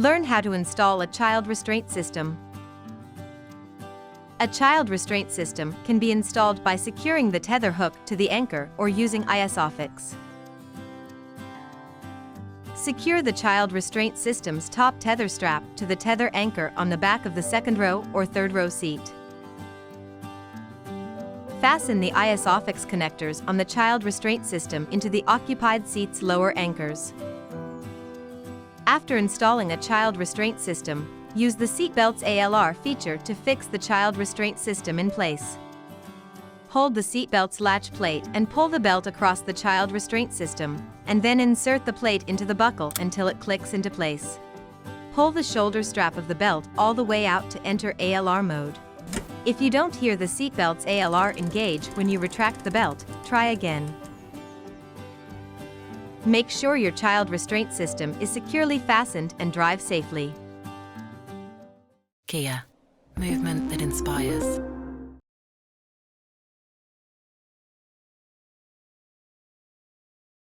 Learn how to install a child restraint system. A child restraint system can be installed by securing the tether hook to the anchor or using ISOFIX. Secure the child restraint system's top tether strap to the tether anchor on the back of the second row or third row seat. Fasten the ISOFIX connectors on the child restraint system into the occupied seat's lower anchors. After installing a child restraint system, use the seatbelt's ALR feature to fix the child restraint system in place. Hold the seatbelt's latch plate and pull the belt across the child restraint system, and then insert the plate into the buckle until it clicks into place. Pull the shoulder strap of the belt all the way out to enter ALR mode. If you don't hear the seatbelt's ALR engage when you retract the belt, try again. Make sure your child restraint system is securely fastened and drive safely. Kia, movement that inspires.